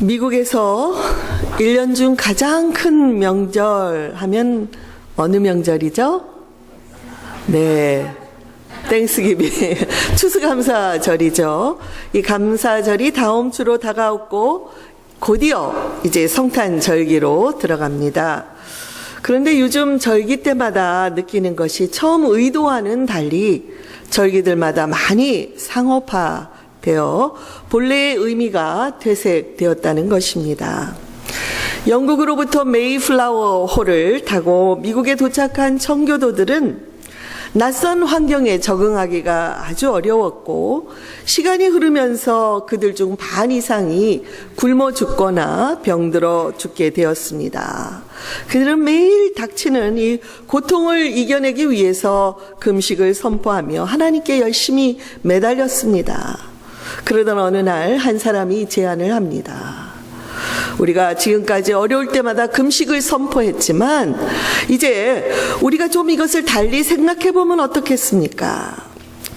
미국에서 1년 중 가장 큰 명절 하면 어느 명절이죠? 네, 땡스기빙, 추수감사절이죠. 이 감사절이 다음 주로 다가오고 곧이어 이제 성탄절기로 들어갑니다. 그런데 요즘 절기 때마다 느끼는 것이 처음 의도와는 달리 절기들마다 많이 상업화되어 본래의 의미가 퇴색되었다는 것입니다. 영국으로부터 메이플라워 호를 타고 미국에 도착한 청교도들은 낯선 환경에 적응하기가 아주 어려웠고 시간이 흐르면서 그들 중 반 이상이 굶어 죽거나 병들어 죽게 되었습니다. 그들은 매일 닥치는 이 고통을 이겨내기 위해서 금식을 선포하며 하나님께 열심히 매달렸습니다. 그러던 어느 날 한 사람이 제안을 합니다. 우리가 지금까지 어려울 때마다 금식을 선포했지만 이제 우리가 좀 이것을 달리 생각해보면 어떻겠습니까?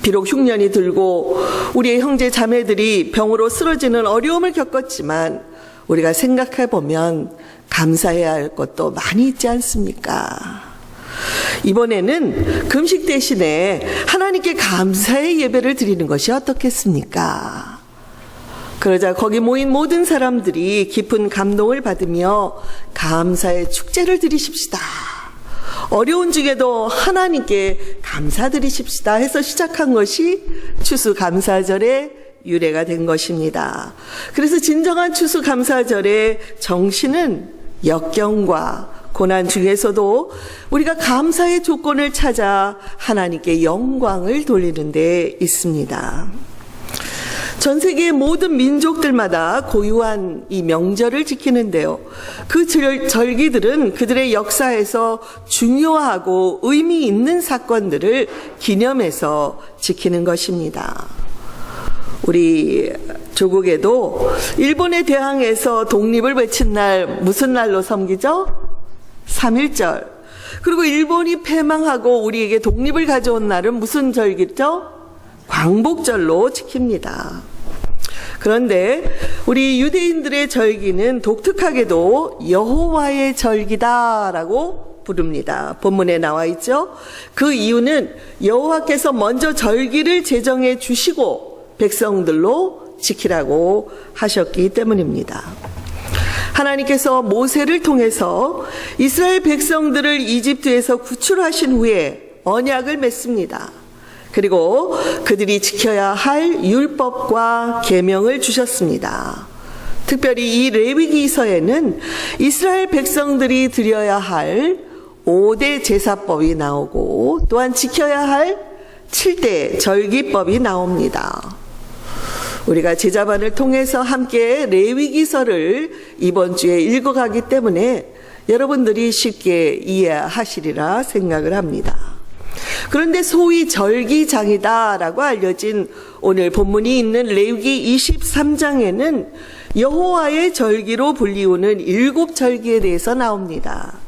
비록 흉년이 들고 우리의 형제 자매들이 병으로 쓰러지는 어려움을 겪었지만 우리가 생각해보면 감사해야 할 것도 많이 있지 않습니까? 이번에는 금식 대신에 하나님께 감사의 예배를 드리는 것이 어떻겠습니까? 그러자 거기 모인 모든 사람들이 깊은 감동을 받으며 감사의 축제를 드리십시다. 어려운 중에도 하나님께 감사드리십시다 해서 시작한 것이 추수감사절의 유래가 된 것입니다. 그래서 진정한 추수감사절의 정신은 역경과 고난 중에서도 우리가 감사의 조건을 찾아 하나님께 영광을 돌리는 데 있습니다. 전 세계의 모든 민족들마다 고유한 이 명절을 지키는데요. 그 절기들은 그들의 역사에서 중요하고 의미 있는 사건들을 기념해서 지키는 것입니다. 우리 조국에도 일본에 대항해서 독립을 외친 날 무슨 날로 섬기죠? 3.1절. 그리고 일본이 패망하고 우리에게 독립을 가져온 날은 무슨 절기죠? 광복절로 지킵니다. 그런데 우리 유대인들의 절기는 독특하게도 여호와의 절기다라고 부릅니다. 본문에 나와 있죠. 그 이유는 여호와께서 먼저 절기를 제정해 주시고 백성들로 지키라고 하셨기 때문입니다. 하나님께서 모세를 통해서 이스라엘 백성들을 이집트에서 구출하신 후에 언약을 맺습니다. 그리고 그들이 지켜야 할 율법과 계명을 주셨습니다. 특별히 이 레위기서에는 이스라엘 백성들이 드려야 할 5대 제사법이 나오고 또한 지켜야 할 7대 절기법이 나옵니다. 우리가 제자반을 통해서 함께 레위기서를 이번 주에 읽어가기 때문에 여러분들이 쉽게 이해하시리라 생각을 합니다. 그런데 소위 절기장이다라고 알려진 오늘 본문이 있는 레위기 23장에는 여호와의 절기로 불리우는 7절기에 대해서 나옵니다.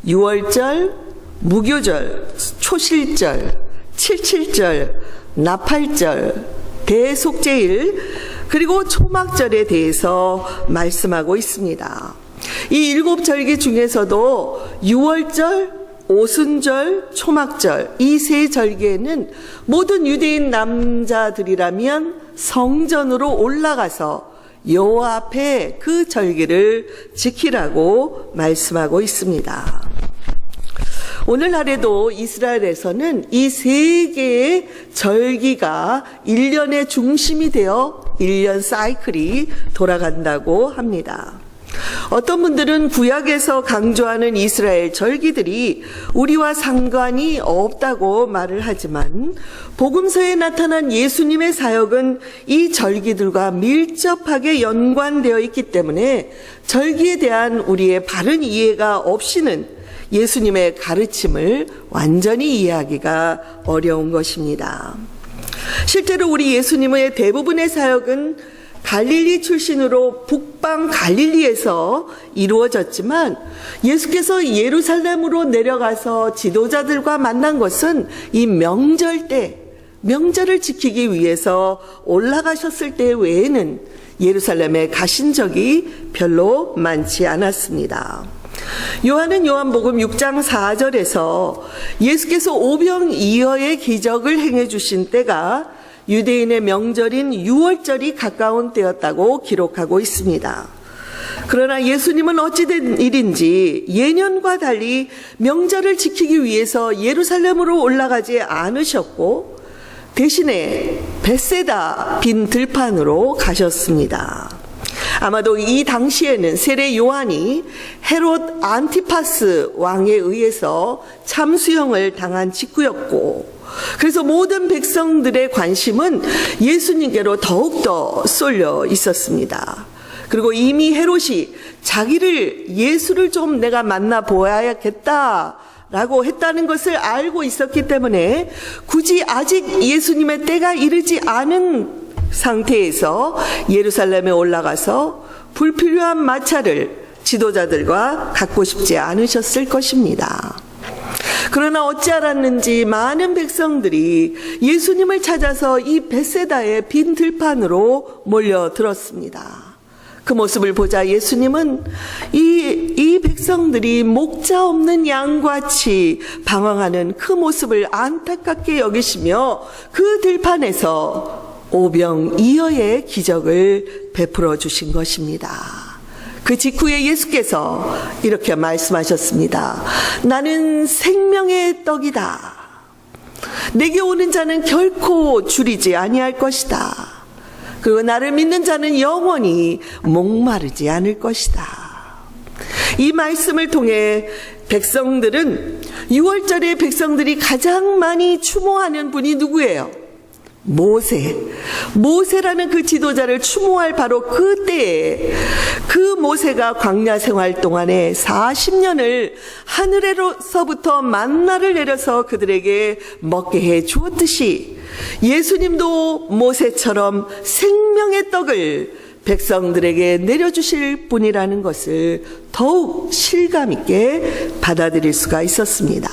유월절, 무교절, 초실절, 칠칠절, 나팔절, 대속제일, 그리고 초막절에 대해서 말씀하고 있습니다. 이 7절기 중에서도 유월절, 오순절, 초막절 이 세 절기에는 모든 유대인 남자들이라면 성전으로 올라가서 여호와 앞에 그 절기를 지키라고 말씀하고 있습니다. 오늘날에도 이스라엘에서는 이 세 개의 절기가 1년의 중심이 되어 1년 사이클이 돌아간다고 합니다. 어떤 분들은 구약에서 강조하는 이스라엘 절기들이 우리와 상관이 없다고 말을 하지만 복음서에 나타난 예수님의 사역은 이 절기들과 밀접하게 연관되어 있기 때문에 절기에 대한 우리의 바른 이해가 없이는 예수님의 가르침을 완전히 이해하기가 어려운 것입니다. 실제로 우리 예수님의 대부분의 사역은 갈릴리 출신으로 북방 갈릴리에서 이루어졌지만 예수께서 예루살렘으로 내려가서 지도자들과 만난 것은 이 명절 때 명절을 지키기 위해서 올라가셨을 때 외에는 예루살렘에 가신 적이 별로 많지 않았습니다. 요한은 요한복음 6장 4절에서 예수께서 오병이어의 기적을 행해 주신 때가 유대인의 명절인 유월절이 가까운 때였다고 기록하고 있습니다. 그러나 예수님은 어찌된 일인지 예년과 달리 명절을 지키기 위해서 예루살렘으로 올라가지 않으셨고 대신에 벳세다 빈 들판으로 가셨습니다. 아마도 이 당시에는 세례 요한이 헤롯 안티파스 왕에 의해서 참수형을 당한 직후였고, 그래서 모든 백성들의 관심은 예수님께로 더욱더 쏠려 있었습니다. 그리고 이미 헤롯이 자기를 예수를 좀 내가 만나보아야겠다 라고 했다는 것을 알고 있었기 때문에 굳이 아직 예수님의 때가 이르지 않은 상태에서 예루살렘에 올라가서 불필요한 마찰을 지도자들과 갖고 싶지 않으셨을 것입니다. 그러나 어찌 알았는지 많은 백성들이 예수님을 찾아서 이 벳세다의 빈 들판으로 몰려들었습니다. 그 모습을 보자 예수님은 이 백성들이 목자 없는 양같이 방황하는 그 모습을 안타깝게 여기시며 그 들판에서 오병이어의 기적을 베풀어 주신 것입니다. 그 직후에 예수께서 이렇게 말씀하셨습니다. 나는 생명의 떡이다. 내게 오는 자는 결코 줄이지 아니할 것이다. 그리고 나를 믿는 자는 영원히 목마르지 않을 것이다. 이 말씀을 통해 백성들은 6월절에 백성들이 가장 많이 추모하는 분이 누구예요? 모세라는 그 지도자를 추모할 바로 그때에 그 모세가 광야 생활 동안에 40년을 하늘에서부터 만나를 내려서 그들에게 먹게 해 주었듯이 예수님도 모세처럼 생명의 떡을 백성들에게 내려주실 분이라는 것을 더욱 실감 있게 받아들일 수가 있었습니다.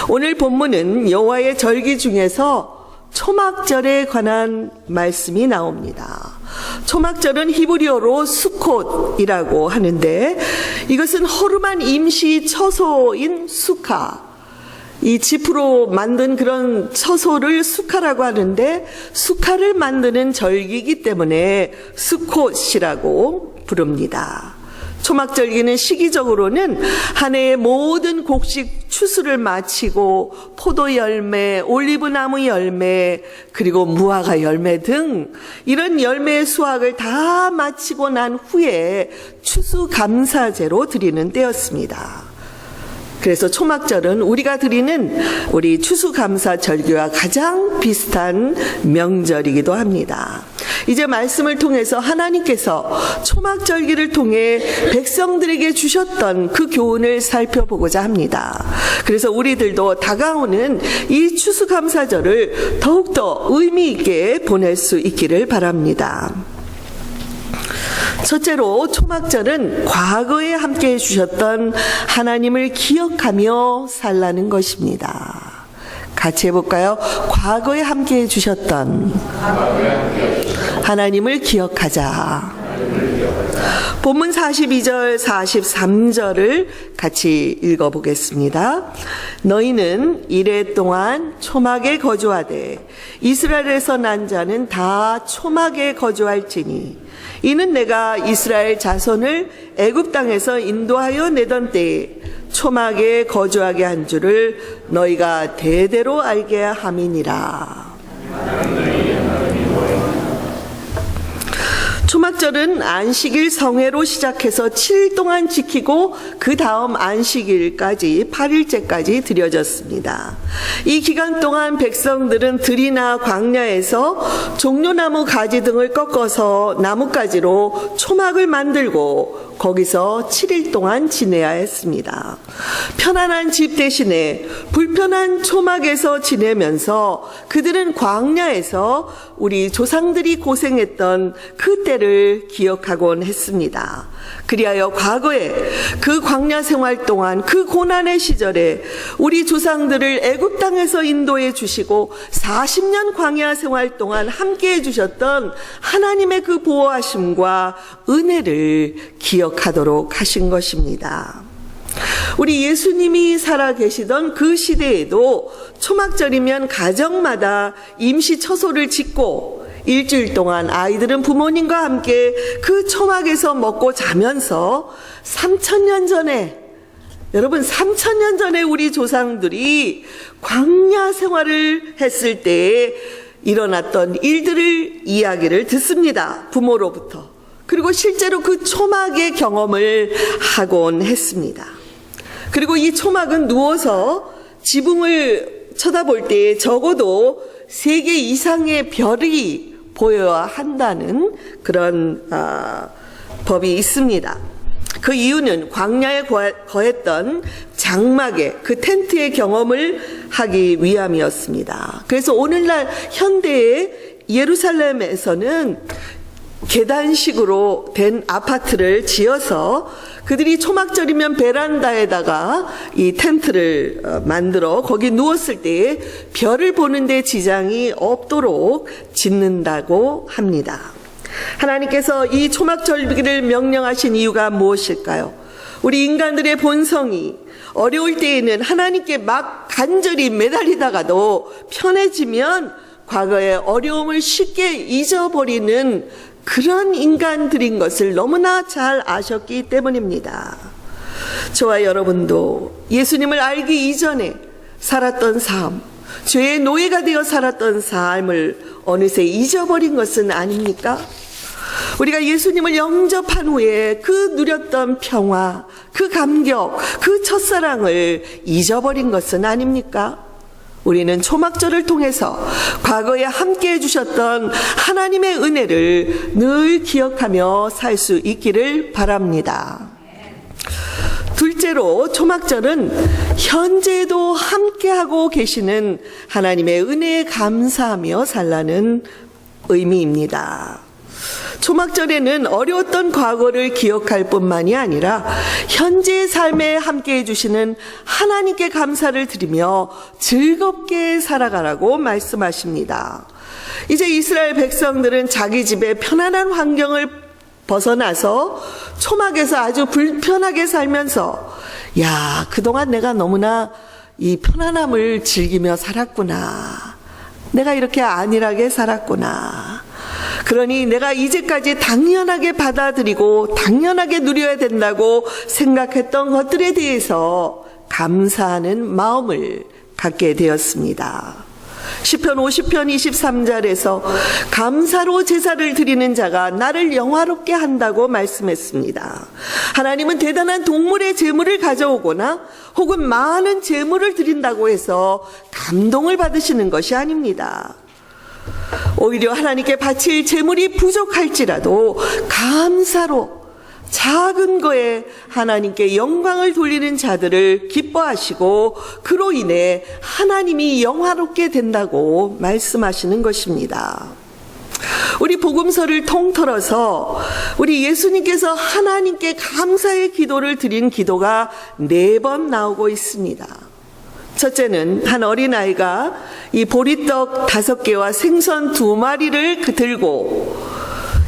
오늘 본문은 여호와의 절기 중에서 초막절에 관한 말씀이 나옵니다. 초막절은 히브리어로 수콧이라고 하는데 이것은 허름한 임시 처소인 수카, 이 지프로 만든 그런 처소를 수카라고 하는데 수카를 만드는 절기이기 때문에 수콧이라고 부릅니다. 초막절기는 시기적으로는 한 해의 모든 곡식 추수를 마치고 포도 열매, 올리브나무 열매, 그리고 무화과 열매 등 이런 열매의 수확을 다 마치고 난 후에 추수감사제로 드리는 때였습니다. 그래서 초막절은 우리가 드리는 우리 추수감사절기와 가장 비슷한 명절이기도 합니다. 이제 말씀을 통해서 하나님께서 초막절기를 통해 백성들에게 주셨던 그 교훈을 살펴보고자 합니다. 그래서 우리들도 다가오는 이 추수감사절을 더욱더 의미 있게 보낼 수 있기를 바랍니다. 첫째로 초막절은 과거에 함께 해주셨던 하나님을 기억하며 살라는 것입니다. 같이 해볼까요? 과거에 함께 해주셨던 하나님을 기억하자. 본문 42절 43절을 같이 읽어보겠습니다. 너희는 이레 동안 초막에 거주하되 이스라엘에서 난 자는 다 초막에 거주할지니 이는 내가 이스라엘 자손을 애굽 땅에서 인도하여 내던 때에 초막에 거주하게 한 줄을 너희가 대대로 알게 함이니라. 초막절은 안식일 성회로 시작해서 7일 동안 지키고 그 다음 안식일까지 8일째까지 드려졌습니다. 이 기간 동안 백성들은 들이나 광야에서 종려나무 가지 등을 꺾어서 나뭇가지로 초막을 만들고 거기서 7일 동안 지내야 했습니다. 편안한 집 대신에 불편한 초막에서 지내면서 그들은 광야에서 우리 조상들이 고생했던 그 때를 기억하곤 했습니다. 그리하여 과거에 그 광야 생활 동안 그 고난의 시절에 우리 조상들을 애굽 땅에서 인도해 주시고 40년 광야 생활 동안 함께해 주셨던 하나님의 그 보호하심과 은혜를 기억하도록 하신 것입니다. 우리 예수님이 살아계시던 그 시대에도 초막절이면 가정마다 임시 처소를 짓고 일주일 동안 아이들은 부모님과 함께 그 초막에서 먹고 자면서 3,000년 전에, 여러분 3,000년 전에 우리 조상들이 광야 생활을 했을 때에 일어났던 일들을 이야기를 듣습니다. 부모로부터. 그리고 실제로 그 초막의 경험을 하곤 했습니다. 그리고 이 초막은 누워서 지붕을 쳐다볼 때 적어도 3개 이상의 별이 보여야 한다는 그런 법이 있습니다. 그 이유는 광야에 거했던 장막의 그 텐트의 경험을 하기 위함이었습니다. 그래서 오늘날 현대의 예루살렘에서는 계단식으로 된 아파트를 지어서 그들이 초막절이면 베란다에다가 이 텐트를 만들어 거기 누웠을 때에 별을 보는데 지장이 없도록 짓는다고 합니다. 하나님께서 이 초막절기를 명령하신 이유가 무엇일까요? 우리 인간들의 본성이 어려울 때에는 하나님께 막 간절히 매달리다가도 편해지면 과거의 어려움을 쉽게 잊어버리는 그런 인간들인 것을 너무나 잘 아셨기 때문입니다. 저와 여러분도 예수님을 알기 이전에 살았던 삶, 죄의 노예가 되어 살았던 삶을 어느새 잊어버린 것은 아닙니까? 우리가 예수님을 영접한 후에 그 누렸던 평화, 그 감격, 그 첫사랑을 잊어버린 것은 아닙니까? 우리는 초막절을 통해서 과거에 함께 해주셨던 하나님의 은혜를 늘 기억하며 살 수 있기를 바랍니다. 둘째로 초막절은 현재도 함께하고 계시는 하나님의 은혜에 감사하며 살라는 의미입니다. 초막절에는 어려웠던 과거를 기억할 뿐만이 아니라 현재의 삶에 함께해 주시는 하나님께 감사를 드리며 즐겁게 살아가라고 말씀하십니다. 이제 이스라엘 백성들은 자기 집의 편안한 환경을 벗어나서 초막에서 아주 불편하게 살면서 그동안 내가 너무나 이 편안함을 즐기며 살았구나. 내가 이렇게 안일하게 살았구나. 그러니 내가 이제까지 당연하게 받아들이고 당연하게 누려야 된다고 생각했던 것들에 대해서 감사하는 마음을 갖게 되었습니다. 시편 50편 23절에서 감사로 제사를 드리는 자가 나를 영화롭게 한다고 말씀했습니다. 하나님은 대단한 동물의 제물을 가져오거나 혹은 많은 제물을 드린다고 해서 감동을 받으시는 것이 아닙니다. 오히려 하나님께 바칠 제물이 부족할지라도 감사로 작은 거에 하나님께 영광을 돌리는 자들을 기뻐하시고 그로 인해 하나님이 영화롭게 된다고 말씀하시는 것입니다. 우리 복음서를 통틀어서 우리 예수님께서 하나님께 감사의 기도를 드린 기도가 4번 나오고 있습니다. 첫째는 한 어린아이가 이 보리떡 5개와 생선 2마리를 들고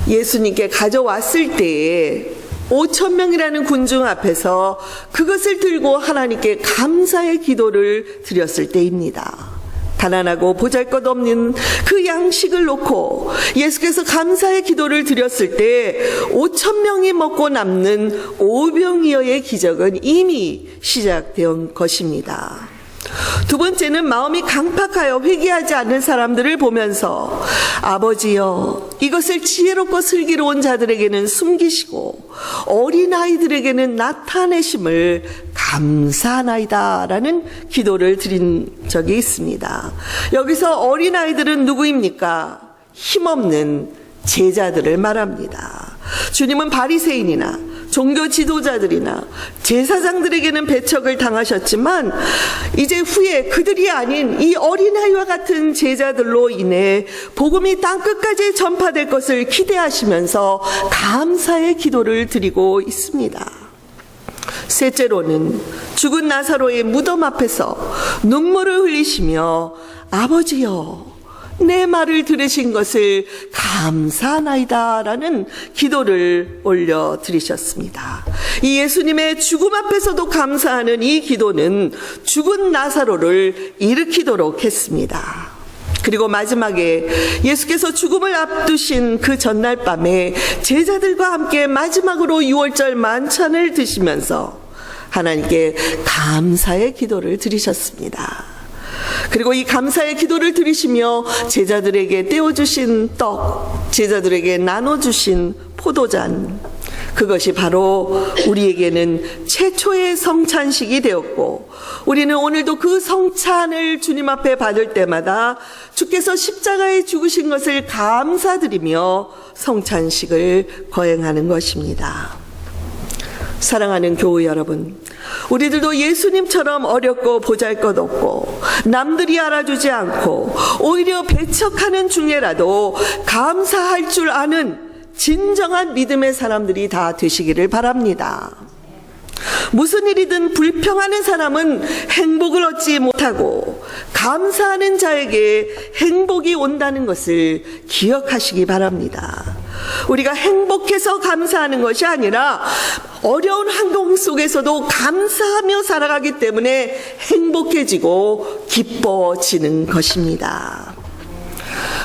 예수님께 가져왔을 때에 5,000명이라는 군중 앞에서 그것을 들고 하나님께 감사의 기도를 드렸을 때입니다. 가난하고 보잘것없는 그 양식을 놓고 예수께서 감사의 기도를 드렸을 때 5,000명이 먹고 남는 오병이어의 기적은 이미 시작된 것입니다. 두 번째는 마음이 강팍하여 회개하지 않는 사람들을 보면서 아버지여 이것을 지혜롭고 슬기로운 자들에게는 숨기시고 어린아이들에게는 나타내심을 감사하나이다 라는 기도를 드린 적이 있습니다. 여기서 어린아이들은 누구입니까? 힘없는 제자들을 말합니다. 주님은 바리새인이나 종교 지도자들이나 제사장들에게는 배척을 당하셨지만 이제 후에 그들이 아닌 이 어린아이와 같은 제자들로 인해 복음이 땅끝까지 전파될 것을 기대하시면서 감사의 기도를 드리고 있습니다. 셋째로는 죽은 나사로의 무덤 앞에서 눈물을 흘리시며 아버지여 내 말을 들으신 것을 감사하나이다 라는 기도를 올려드리셨습니다. 이 예수님의 죽음 앞에서도 감사하는 이 기도는 죽은 나사로를 일으키도록 했습니다. 그리고 마지막에 예수께서 죽음을 앞두신 그 전날 밤에 제자들과 함께 마지막으로 유월절 만찬을 드시면서 하나님께 감사의 기도를 드리셨습니다. 그리고 이 감사의 기도를 드리시며 제자들에게 떼어주신 떡, 제자들에게 나눠주신 포도잔, 그것이 바로 우리에게는 최초의 성찬식이 되었고 우리는 오늘도 그 성찬을 주님 앞에 받을 때마다 주께서 십자가에 죽으신 것을 감사드리며 성찬식을 거행하는 것입니다. 사랑하는 교우 여러분, 우리들도 예수님처럼 어렵고 보잘것없고 남들이 알아주지 않고 오히려 배척하는 중에라도 감사할 줄 아는 진정한 믿음의 사람들이 다 되시기를 바랍니다. 무슨 일이든 불평하는 사람은 행복을 얻지 못하고 감사하는 자에게 행복이 온다는 것을 기억하시기 바랍니다. 우리가 행복해서 감사하는 것이 아니라 어려운 환경 속에서도 감사하며 살아가기 때문에 행복해지고 기뻐지는 것입니다.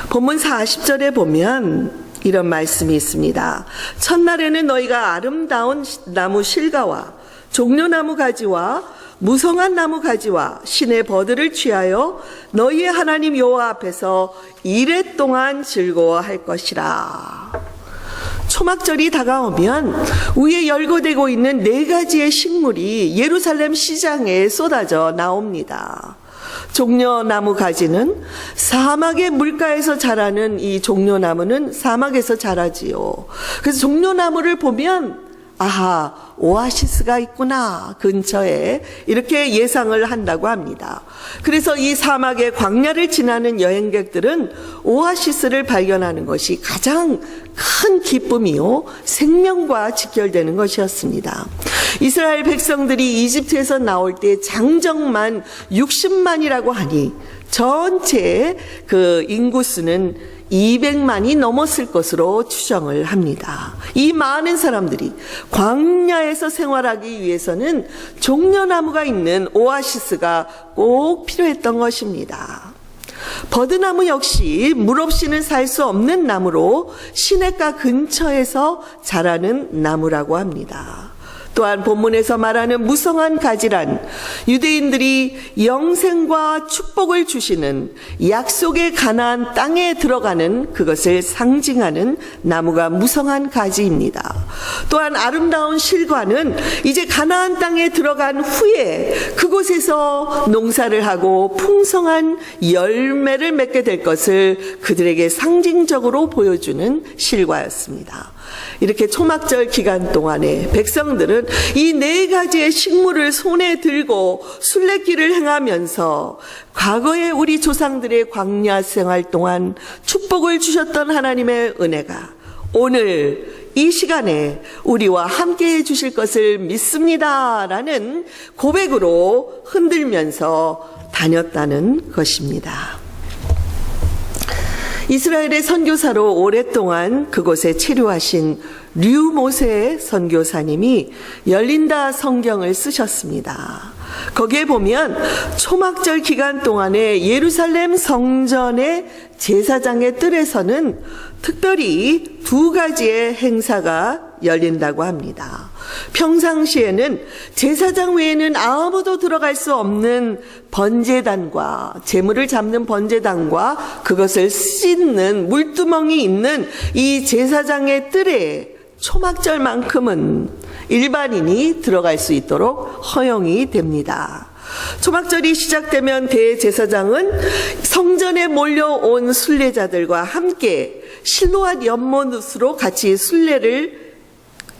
본문 40절에 보면 이런 말씀이 있습니다. 첫날에는 너희가 아름다운 나무 실과와 종려나무 가지와 무성한 나무 가지와 신의 버들을 취하여 너희의 하나님 여호와 앞에서 이레 동안 즐거워할 것이라. 초막절이 다가오면 위에 열거되고 있는 4가지의 식물이 예루살렘 시장에 쏟아져 나옵니다. 종려나무 가지는 사막의 물가에서 자라는 이 종려나무는 사막에서 자라지요. 그래서 종려나무를 보면 아하, 오아시스가 있구나 근처에 이렇게 예상을 한다고 합니다. 그래서 이 사막의 광야를 지나는 여행객들은 오아시스를 발견하는 것이 가장 큰 기쁨이요 생명과 직결되는 것이었습니다. 이스라엘 백성들이 이집트에서 나올 때 장정만 60만이라고 하니 전체 그 인구수는 200만이 넘었을 것으로 추정을 합니다. 이 많은 사람들이 광야에서 생활하기 위해서는 종려나무가 있는 오아시스가 꼭 필요했던 것입니다. 버드나무 역시 물 없이는 살 수 없는 나무로 시냇가 근처에서 자라는 나무라고 합니다. 또한 본문에서 말하는 무성한 가지란 유대인들이 영생과 축복을 주시는 약속의 가나안 땅에 들어가는 그것을 상징하는 나무가 무성한 가지입니다. 또한 아름다운 실과는 이제 가나안 땅에 들어간 후에 그곳에서 농사를 하고 풍성한 열매를 맺게 될 것을 그들에게 상징적으로 보여주는 실과였습니다. 이렇게 초막절 기간 동안에 백성들은 이 4가지의 식물을 손에 들고 순례길을 행하면서 과거에 우리 조상들의 광야 생활 동안 축복을 주셨던 하나님의 은혜가 오늘 이 시간에 우리와 함께 해 주실 것을 믿습니다라는 고백으로 흔들면서 다녔다는 것입니다. 이스라엘의 선교사로 오랫동안 그곳에 체류하신 류모세 선교사님이 열린다 성경을 쓰셨습니다. 거기에 보면 초막절 기간 동안에 예루살렘 성전의 제사장의 뜰에서는 특별히 2가지의 행사가 열린다고 합니다. 평상시에는 제사장 외에는 아무도 들어갈 수 없는 번제단과 제물을 잡는 번제단과 그것을 씻는 물두멍이 있는 이 제사장의 뜰에 초막절만큼은 일반인이 들어갈 수 있도록 허용이 됩니다. 초막절이 시작되면 대제사장은 성전에 몰려온 순례자들과 함께 실로앗 연못으로 같이 순례를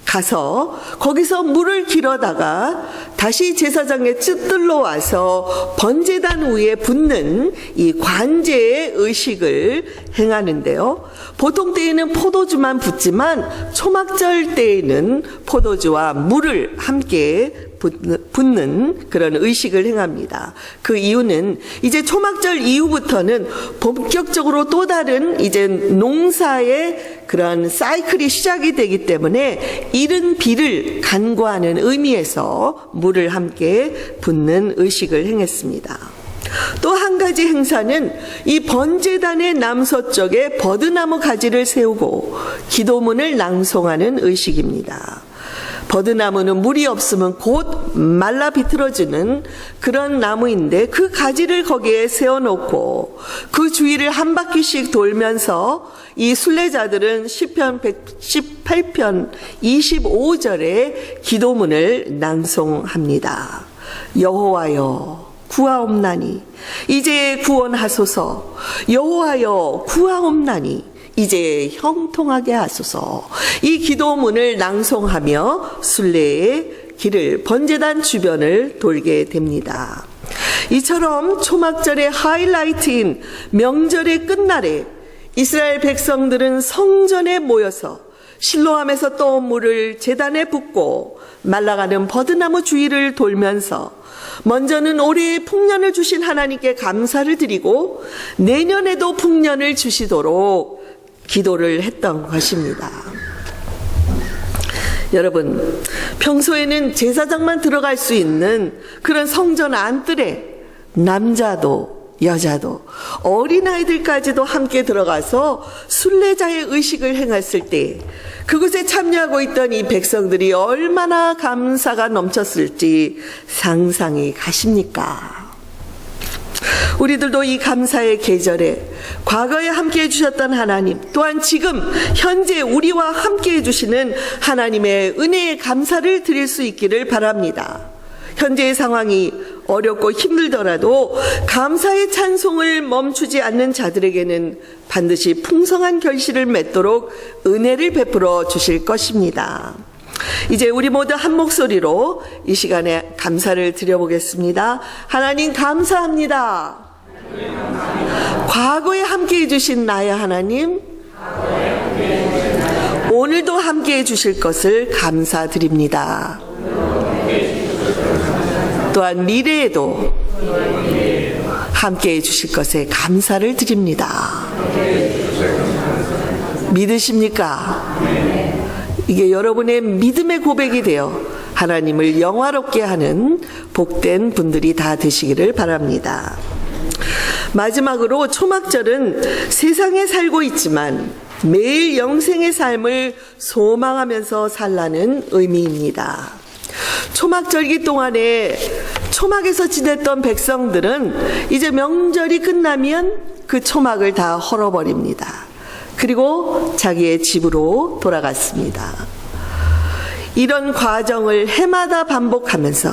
가서 거기서 물을 길어다가 다시 제사장의 쯧들로 와서 번제단 위에 붓는 이 관제의 의식을 행하는데요. 보통 때에는 포도주만 붓지만 초막절 때에는 포도주와 물을 함께 붓는 그런 의식을 행합니다. 그 이유는 이제 초막절 이후부터는 본격적으로 또 다른 이제 농사의 그런 사이클이 시작이 되기 때문에 이른 비를 간구하는 의미에서 물을 함께 붓는 의식을 행했습니다. 또 한 가지 행사는 이 번제단의 남서쪽에 버드나무 가지를 세우고 기도문을 낭송하는 의식입니다. 버드나무는 물이 없으면 곧 말라 비틀어지는 그런 나무인데 그 가지를 거기에 세워놓고 그 주위를 한 바퀴씩 돌면서 이 순례자들은 시편 118편 25절에 기도문을 낭송합니다. 여호와여 구하옵나니 이제 구원하소서. 여호와여 구하옵나니 이제 형통하게 하소서. 이 기도문을 낭송하며 순례의 길을 번제단 주변을 돌게 됩니다. 이처럼 초막절의 하이라이트인 명절의 끝날에 이스라엘 백성들은 성전에 모여서 실로암에서 떠온 물을 제단에 붓고 말라가는 버드나무 주위를 돌면서 먼저는 올해의 풍년을 주신 하나님께 감사를 드리고 내년에도 풍년을 주시도록 기도를 했던 것입니다. 여러분, 평소에는 제사장만 들어갈 수 있는 그런 성전 안뜰에 남자도 여자도 어린아이들까지도 함께 들어가서 순례자의 의식을 행했을 때 그곳에 참여하고 있던 이 백성들이 얼마나 감사가 넘쳤을지 상상이 가십니까? 우리들도 이 감사의 계절에 과거에 함께해 주셨던 하나님, 또한 지금 현재 우리와 함께해 주시는 하나님의 은혜에 감사를 드릴 수 있기를 바랍니다. 현재의 상황이 어렵고 힘들더라도 감사의 찬송을 멈추지 않는 자들에게는 반드시 풍성한 결실을 맺도록 은혜를 베풀어 주실 것입니다. 이제 우리 모두 한 목소리로 이 시간에 감사를 드려보겠습니다. 하나님 감사합니다. 과거에 함께해 주신 나의 하나님, 오늘도 함께해 주실 것을 감사드립니다. 또한 미래에도 함께해 주실 것에 감사를 드립니다. 믿으십니까? 이게 여러분의 믿음의 고백이 되어 하나님을 영화롭게 하는 복된 분들이 다 되시기를 바랍니다. 마지막으로 초막절은 세상에 살고 있지만 매일 영생의 삶을 소망하면서 살라는 의미입니다. 초막절기 동안에 초막에서 지냈던 백성들은 이제 명절이 끝나면 그 초막을 다 헐어버립니다. 그리고 자기의 집으로 돌아갔습니다. 이런 과정을 해마다 반복하면서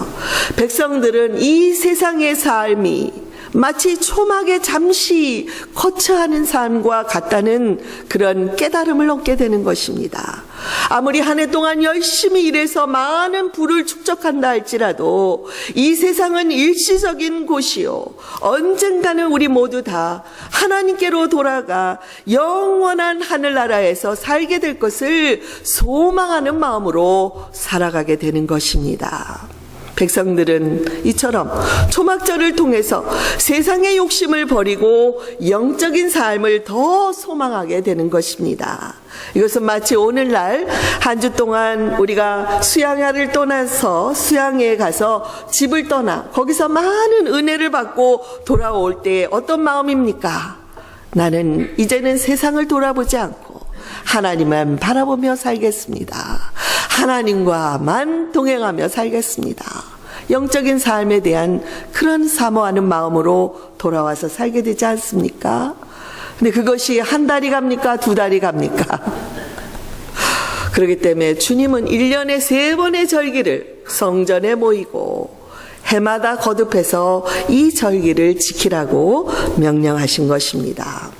백성들은 이 세상의 삶이 마치 초막에 잠시 거처하는 삶과 같다는 그런 깨달음을 얻게 되는 것입니다. 아무리 한 해 동안 열심히 일해서 많은 부를 축적한다 할지라도 이 세상은 일시적인 곳이요, 언젠가는 우리 모두 다 하나님께로 돌아가 영원한 하늘나라에서 살게 될 것을 소망하는 마음으로 살아가게 되는 것입니다. 백성들은 이처럼 초막절을 통해서 세상의 욕심을 버리고 영적인 삶을 더 소망하게 되는 것입니다. 이것은 마치 오늘날 한 주 동안 우리가 수양회를 떠나서 수양회에 가서 집을 떠나 거기서 많은 은혜를 받고 돌아올 때 어떤 마음입니까? 나는 이제는 세상을 돌아보지 않고 하나님만 바라보며 살겠습니다. 하나님과만 동행하며 살겠습니다. 영적인 삶에 대한 그런 사모하는 마음으로 돌아와서 살게 되지 않습니까? 근데 그것이 한 달이 갑니까? 두 달이 갑니까? 그렇기 때문에 주님은 1년에 3번의 절기를 성전에 모이고 해마다 거듭해서 이 절기를 지키라고 명령하신 것입니다.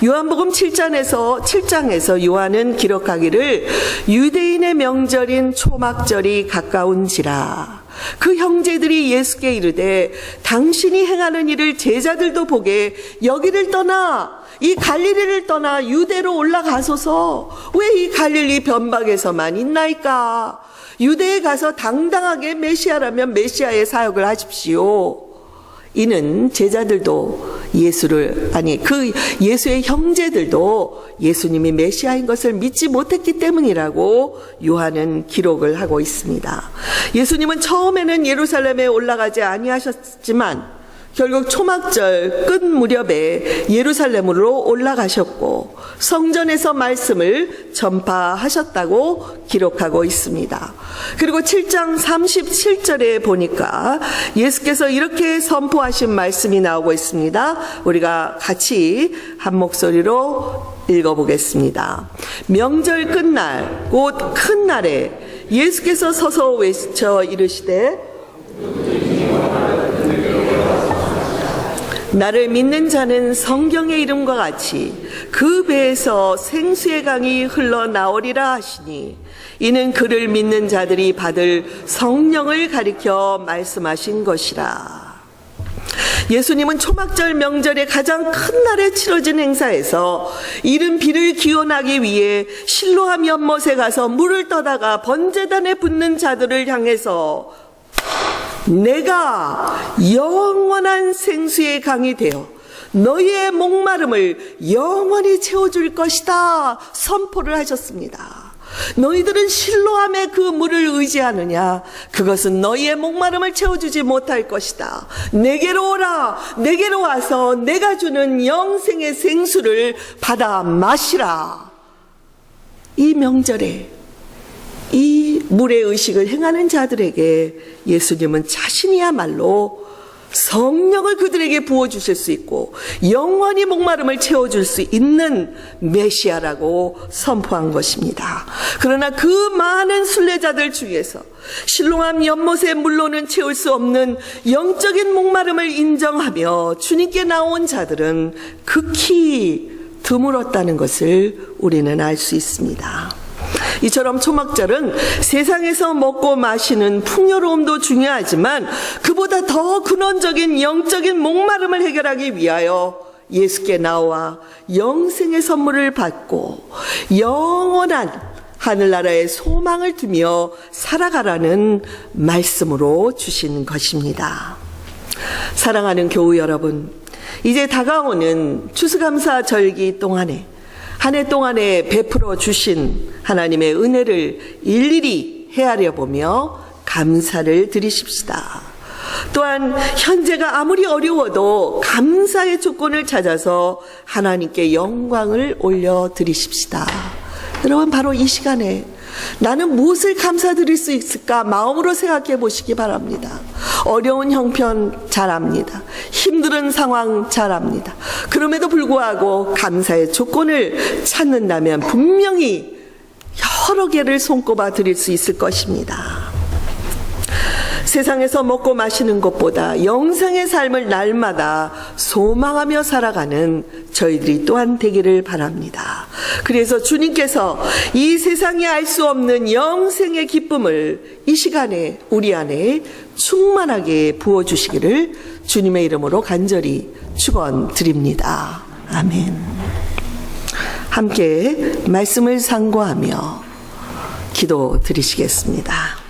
요한복음 7장에서 요한은 기록하기를 유대인의 명절인 초막절이 가까운지라 그 형제들이 예수께 이르되 당신이 행하는 일을 제자들도 보게 여기를 떠나 이 갈릴리를 떠나 유대로 올라가소서. 왜 이 갈릴리 변방에서만 있나이까? 유대에 가서 당당하게 메시아라면 메시아의 사역을 하십시오. 이는 제자들도 예수의 형제들도 예수님이 메시아인 것을 믿지 못했기 때문이라고 요한은 기록을 하고 있습니다. 예수님은 처음에는 예루살렘에 올라가지 아니하셨지만 결국 초막절 끝 무렵에 예루살렘으로 올라가셨고 성전에서 말씀을 전파하셨다고 기록하고 있습니다. 그리고 7장 37절에 보니까 예수께서 이렇게 선포하신 말씀이 나오고 있습니다. 우리가 같이 한 목소리로 읽어보겠습니다. 명절 끝날 곧 큰 날에 예수께서 서서 외쳐 이르시되 나를 믿는 자는 성경의 이름과 같이 그 배에서 생수의 강이 흘러나오리라 하시니 이는 그를 믿는 자들이 받을 성령을 가리켜 말씀하신 것이라. 예수님은 초막절 명절의 가장 큰 날에 치러진 행사에서 이른 비를 기원하기 위해 실로암 연못에 가서 물을 떠다가 번제단에 붓는 자들을 향해서 내가 영원한 생수의 강이 되어 너희의 목마름을 영원히 채워줄 것이다 선포를 하셨습니다. 너희들은 실로암의 그 물을 의지하느냐? 그것은 너희의 목마름을 채워주지 못할 것이다. 내게로 오라. 내게로 와서 내가 주는 영생의 생수를 받아 마시라. 이 명절에 이 물의 의식을 행하는 자들에게 예수님은 자신이야말로 성령을 그들에게 부어주실 수 있고 영원히 목마름을 채워줄 수 있는 메시아라고 선포한 것입니다. 그러나 그 많은 순례자들 중에서 실로암 연못의 물로는 채울 수 없는 영적인 목마름을 인정하며 주님께 나온 자들은 극히 드물었다는 것을 우리는 알 수 있습니다. 이처럼 초막절은 세상에서 먹고 마시는 풍요로움도 중요하지만 그보다 더 근원적인 영적인 목마름을 해결하기 위하여 예수께 나와 영생의 선물을 받고 영원한 하늘나라의 소망을 두며 살아가라는 말씀으로 주신 것입니다. 사랑하는 교우 여러분, 이제 다가오는 추수감사절기 동안에 한 해 동안에 베풀어 주신 하나님의 은혜를 일일이 헤아려 보며 감사를 드리십시다. 또한 현재가 아무리 어려워도 감사의 조건을 찾아서 하나님께 영광을 올려드리십시다. 여러분, 바로 이 시간에 나는 무엇을 감사드릴 수 있을까 마음으로 생각해 보시기 바랍니다. 어려운 형편 잘 압니다. 힘든 상황 잘 압니다. 그럼에도 불구하고 감사의 조건을 찾는다면 분명히 여러 개를 손꼽아 드릴 수 있을 것입니다. 세상에서 먹고 마시는 것보다 영생의 삶을 날마다 소망하며 살아가는 저희들이 또한 되기를 바랍니다. 그래서 주님께서 이 세상이 알 수 없는 영생의 기쁨을 이 시간에 우리 안에 충만하게 부어주시기를 주님의 이름으로 간절히 축원드립니다. 아멘. 함께 말씀을 상고하며 기도 드리시겠습니다.